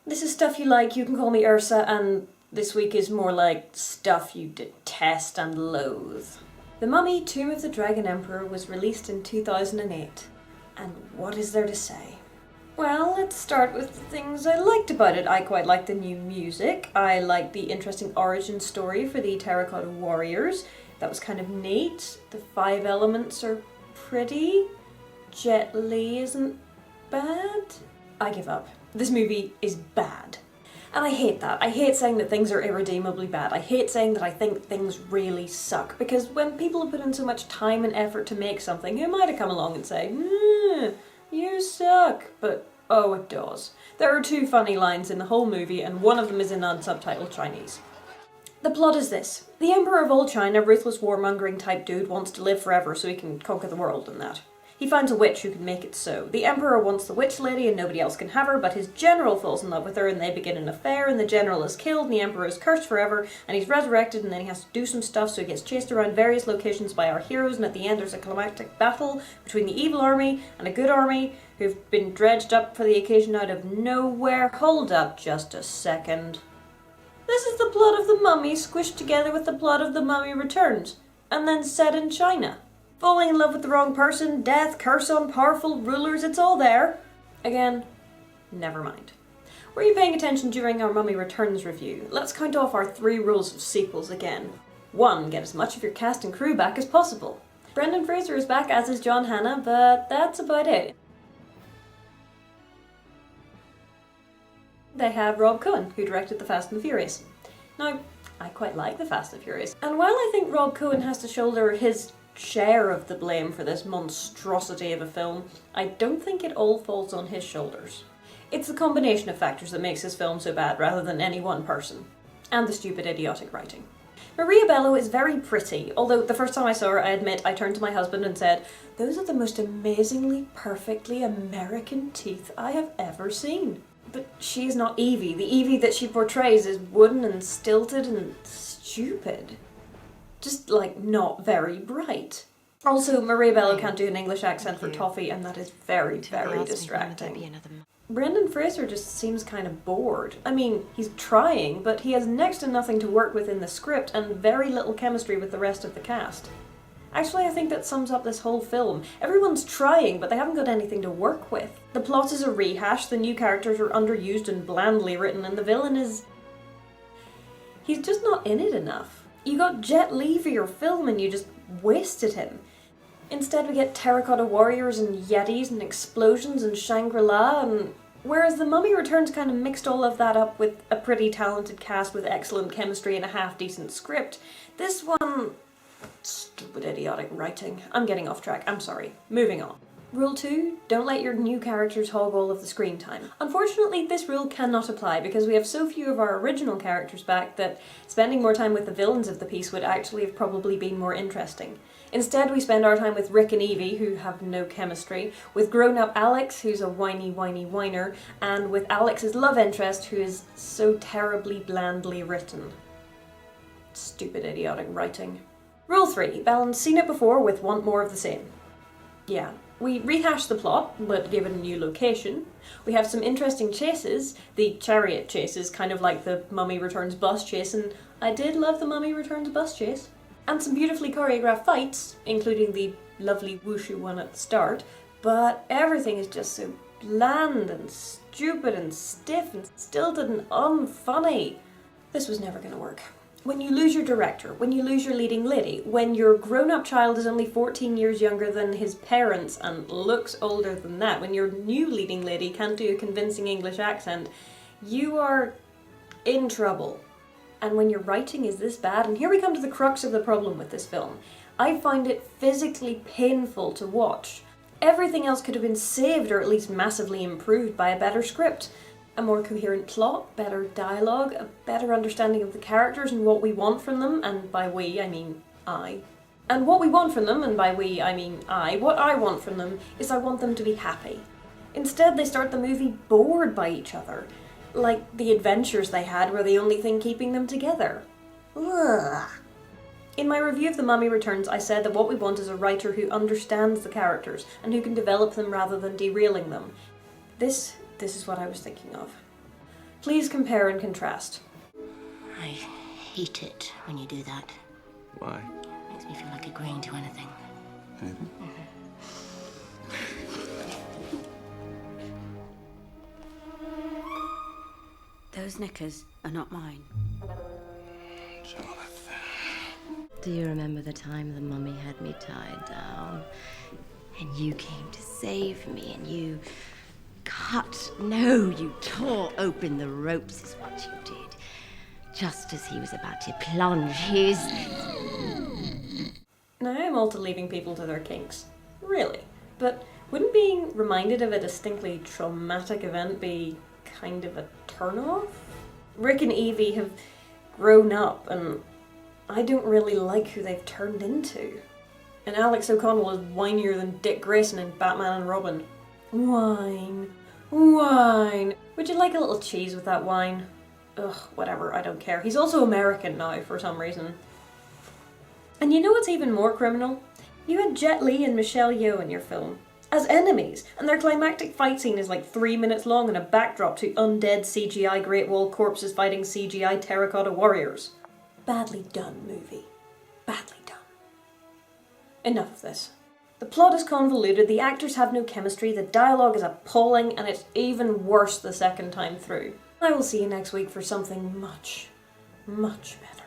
This is stuff you like, you can call me Ursa, and this week is more like stuff you detest and loathe. The Mummy, Tomb of the Dragon Emperor was released in 2008. And what is there to say? Well, let's start with the things I liked about it. I quite liked the new music. I liked the interesting origin story for the Terracotta Warriors. That was kind of neat. The 5 elements are pretty. Jet Li isn't bad. I give up. This movie is bad. And I hate that. I hate saying that things are irredeemably bad. I hate saying that I think things really suck. Because when people have put in so much time and effort to make something, who might have come along and say, you suck. But, oh, it does. There are 2 funny lines in the whole movie, and one of them is in unsubtitled Chinese. The plot is this. The Emperor of all China, ruthless warmongering type dude, wants to live forever so he can conquer the world and that. He finds a witch who can make it so. The Emperor wants the witch lady and nobody else can have her, but his general falls in love with her and they begin an affair, and the general is killed and the Emperor is cursed forever, and he's resurrected, and then he has to do some stuff, so he gets chased around various locations by our heroes, and at the end there's a climactic battle between the evil army and a good army who've been dredged up for the occasion out of nowhere. Hold up just a second. This is the plot of The Mummy squished together with the plot of The Mummy Returns, and then set in China. Falling in love with the wrong person, death, curse on powerful rulers, it's all there. Again, never mind. Were you paying attention during our Mummy Returns review? Let's count off our 3 rules of sequels again. 1. Get as much of your cast and crew back as possible. Brendan Fraser is back, as is John Hannah, but that's about it. They have Rob Cohen, who directed The Fast and the Furious. Now, I quite like The Fast and Furious, and while I think Rob Cohen has to shoulder his share of the blame for this monstrosity of a film, I don't think it all falls on his shoulders. It's the combination of factors that makes this film so bad rather than any one person. And the stupid, idiotic writing. Maria Bello is very pretty, although the first time I saw her, I admit, I turned to my husband and said, "Those are the most amazingly, perfectly American teeth I have ever seen." But she is not Evie. The Evie that she portrays is wooden and stilted and stupid. Just, like, not very bright. Also, Maria Bello can't do an English accent for Toffee, and that is very, very distracting. Brendan Fraser just seems kind of bored. I mean, he's trying, but he has next to nothing to work with in the script, and very little chemistry with the rest of the cast. Actually, I think that sums up this whole film. Everyone's trying, but they haven't got anything to work with. The plot is a rehash, the new characters are underused and blandly written, and the villain is... he's just not in it enough. You got Jet Li for your film and you just wasted him. Instead we get Terracotta Warriors and Yetis and explosions and Shangri-La, and whereas The Mummy Returns kind of mixed all of that up with a pretty talented cast with excellent chemistry and a half-decent script, this one... stupid, idiotic writing. I'm getting off track, I'm sorry. Moving on. Rule 2, don't let your new characters hog all of the screen time. Unfortunately, this rule cannot apply because we have so few of our original characters back that spending more time with the villains of the piece would actually have probably been more interesting. Instead, we spend our time with Rick and Evie, who have no chemistry, with grown-up Alex, who's a whiny whiner, and with Alex's love interest, who is so terribly blandly written. Stupid, idiotic writing. Rule 3, balance seen it before with want more of the same. Yeah. We rehash the plot, but give it a new location. We have some interesting chases. The chariot chase is kind of like the Mummy Returns bus chase, and I did love the Mummy Returns bus chase. And some beautifully choreographed fights, including the lovely wushu one at the start, but everything is just so bland and stupid and stiff and stilted and unfunny. This was never gonna work. When you lose your director, when you lose your leading lady, when your grown-up child is only 14 years younger than his parents and looks older than that, when your new leading lady can't do a convincing English accent, you are in trouble. And when your writing is this bad, and here we come to the crux of the problem with this film, I find it physically painful to watch. Everything else could have been saved or at least massively improved by a better script. A more coherent plot, better dialogue, a better understanding of the characters and what we want from them, and by we, I mean I. And what we want from them, and by we, I mean I, what I want from them is I want them to be happy. Instead, they start the movie bored by each other, like the adventures they had were the only thing keeping them together. Ugh. In my review of The Mummy Returns, I said that what we want is a writer who understands the characters and who can develop them rather than derailing them. This is what I was thinking of. Please compare and contrast. I hate it when you do that. Why? It makes me feel like agreeing to anything. Anything? Those knickers are not mine. Loathe. Do you remember the time the mummy had me tied down? And you came to save me, and you you tore open the ropes is what you did. Just as he was about to plunge his... Now, I'm all to leaving people to their kinks. Really. But wouldn't being reminded of a distinctly traumatic event be kind of a turn-off? Rick and Evie have grown up, and I don't really like who they've turned into. And Alex O'Connell is whinier than Dick Grayson in Batman and Robin. Whine. Whine. Would you like a little cheese with that wine? Ugh, whatever, I don't care. He's also American now, for some reason. And you know what's even more criminal? You had Jet Li and Michelle Yeoh in your film, as enemies, and their climactic fight scene is like 3 minutes long and a backdrop to undead CGI Great Wall corpses fighting CGI terracotta warriors. Badly done, movie. Badly done. Enough of this. The plot is convoluted, the actors have no chemistry, the dialogue is appalling, and it's even worse the second time through. I will see you next week for something much, much better.